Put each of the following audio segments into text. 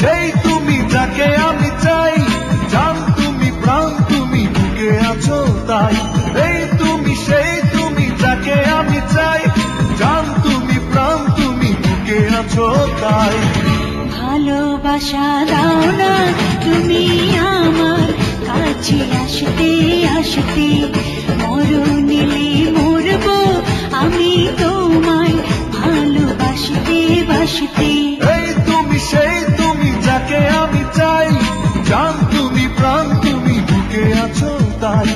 সেই তুমি যাকে আমি চাই, জান তুমি প্রাণ তুমি বুকে আছো তাই। এই তুমি সেই তুমি যাকে আমি চাই, জান তুমি প্রাণ তুমি বুকে আছো তাই। ভালোবাসা দাও না তুমি আমার কাছে আসতে আসতে, মরণিলে মরবো আমি তোমায় ভালোবাসতে বাসতে। এই তুমি সেই তুমি যাকে আমি চাই, জান তুমি প্রাণ তুমি বুকে আছো তাই।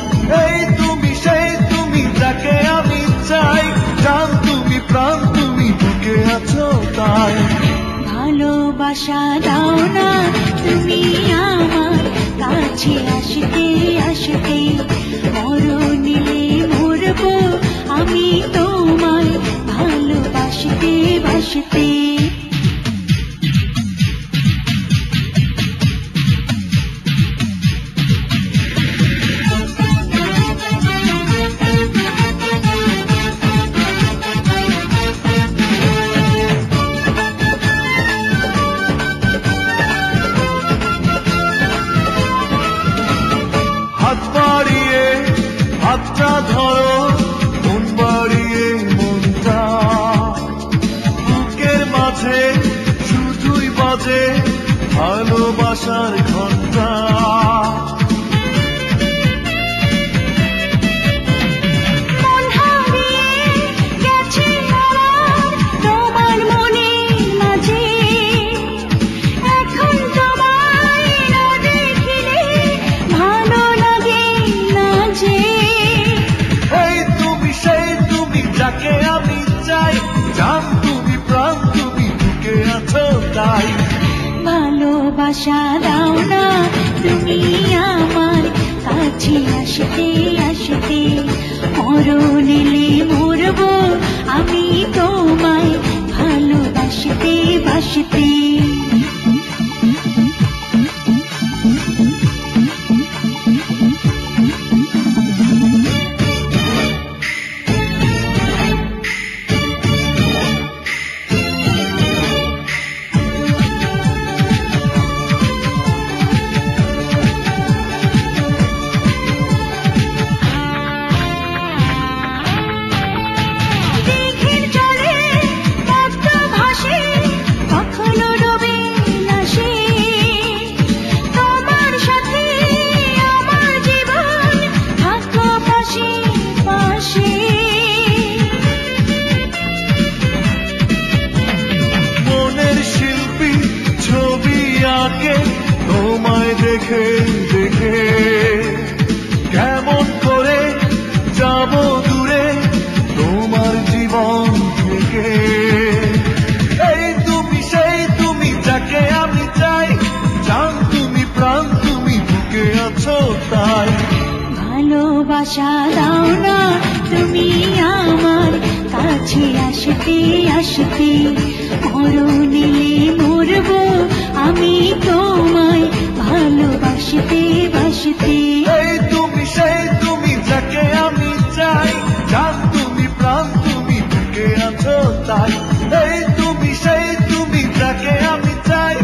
এই তুমি সেই তুমি যাকে আমি চাই, জান তুমি প্রাণ তুমি বুকে আছো তাই। ভালোবাসা দাও না তুমি আমার কাছে আসতে আসতে, মরণিলে মরবো আমি তোমায় ভালোবাসতে বাসতে। হাত বাড়িয়ে হাতটা ধরো, মন বাড়িয়ে মনটা, বুকের মাঝে শুধুই বাজে ভালোবাসার ঘন্টা। ভালোবাসা দাও না তুমি আমার কাছে আসতে আসতে, মরণিলে মরবো আমি তোমায় ভালোবাসতে বাসতে। তোমায় দেখে দেখে কেমন করে যাব দূরে তোমার জীবন থেকে। এই তুমি সেই তুমি যাকে আমি চাই, জান তুমি প্রাণ তুমি বুকে আছো তাই। ভালোবাসা দাও না তুমি আমার কাছে আসতে আসতে, মরণিলে মরবো আমি তোমায় ভালোবাসতে বাসতে। এই তুমি সেই তুমি যাকে আমি চাই, জান তুমি প্রাণ তুমি বুকে আছো তাই। এই তুমি সেই তুমি যাকে আমি চাই,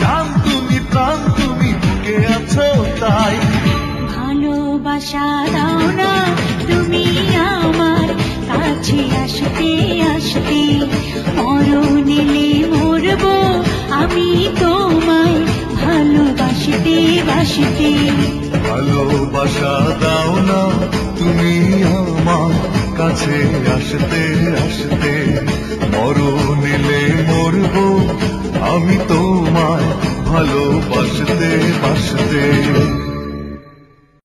জান তুমি প্রাণ তুমি বুকে আছো তাই। ভালোবাসা দাও না তুমি আমার কাছে আসতে আসতে, মরণিলে মরবো আমি তোমায় ভালোবাসতে বাসতে। ভালোবাসা দাও না তুমি আমার কাছে আসতে আসতে, মরণিলে মরবো আমি তোমায় ভালোবাসতে বাসতে।